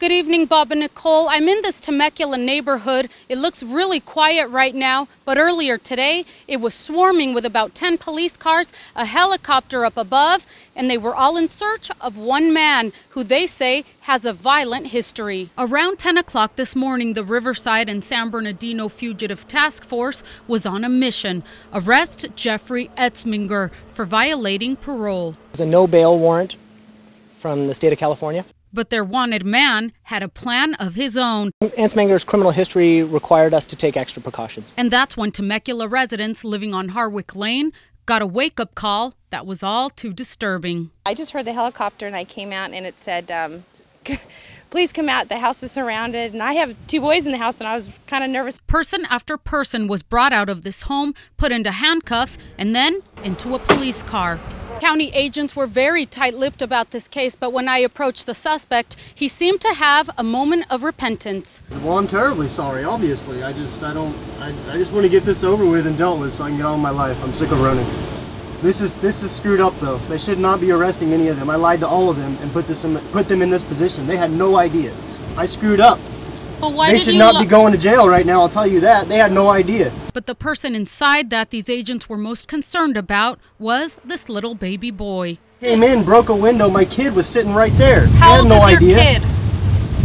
Good evening, Bob and Nicole. I'm in this Temecula neighborhood. It looks really quiet right now, but earlier today, it was swarming with about 10 police cars, a helicopter up above, and they were all in search of one man who they say has a violent history. Around 10 o'clock this morning, the Riverside and San Bernardino Fugitive Task Force was on a mission. Arrest Jeffrey Etzminger for violating parole. It was a no bail warrant from the state of California. But their wanted man had a plan of his own. Etzminger's criminal history required us to take extra precautions. And that's when Temecula residents living on Harwick Lane got a wake-up call that was all too disturbing. I just heard the helicopter and I came out and it said, please come out, the house is surrounded. And I have 2 boys in the house and I was kind of nervous. Person after person was brought out of this home, put into handcuffs, and then into a police car. County agents were very tight-lipped about this case, but when I approached the suspect, he seemed to have a moment of repentance. Well, I'm terribly sorry, obviously. I just want to get this over with and dealt with so I can get on with my life. I'm sick of running. This is screwed up, though. They should not be arresting any of them. I lied to all of them and put them in this position. They had no idea. I screwed up. But why they should not be going to jail right now, I'll tell you that. They had no idea. But the person inside that these agents were most concerned about was this little baby boy. Came in, broke a window, my kid was sitting right there. How old is your kid?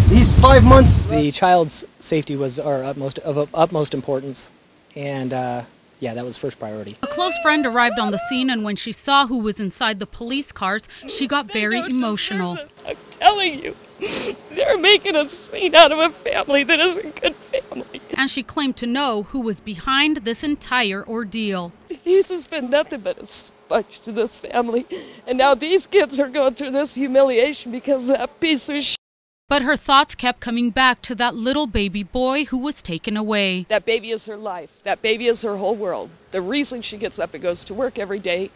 He's 5 months. The child's safety was of utmost importance, and yeah, that was first priority. A close friend arrived on the scene, and when she saw who was inside the police cars, she got very emotional. I'm telling you, they're making a scene out of a family that isn't a good family. And she claimed to know who was behind this entire ordeal. He's just been nothing but a sponge to this family. And now these kids are going through this humiliation because of that piece of shit. But her thoughts kept coming back to that little baby boy who was taken away. That baby is her life. That baby is her whole world. The reason she gets up and goes to work every day,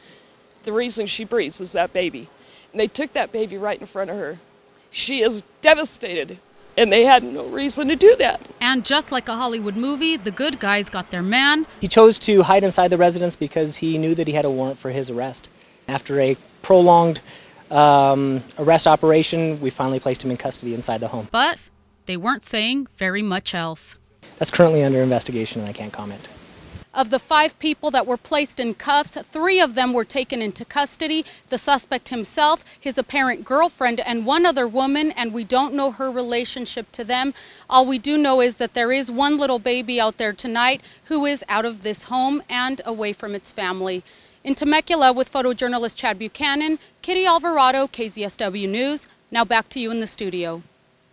the reason she breathes is that baby. And they took that baby right in front of her. She is devastated, and they had no reason to do that. And just like a Hollywood movie, the good guys got their man. He chose to hide inside the residence because he knew that he had a warrant for his arrest. After a prolonged arrest operation, we finally placed him in custody inside the home. But they weren't saying very much else. That's currently under investigation and I can't comment. Of the 5 people that were placed in cuffs, 3 of them were taken into custody. The suspect himself, his apparent girlfriend, and 1 other woman, and we don't know her relationship to them. All we do know is that there is 1 little baby out there tonight who is out of this home and away from its family. In Temecula with photojournalist Chad Buchanan, Kitty Alvarado, KZSW News. Now back to you in the studio.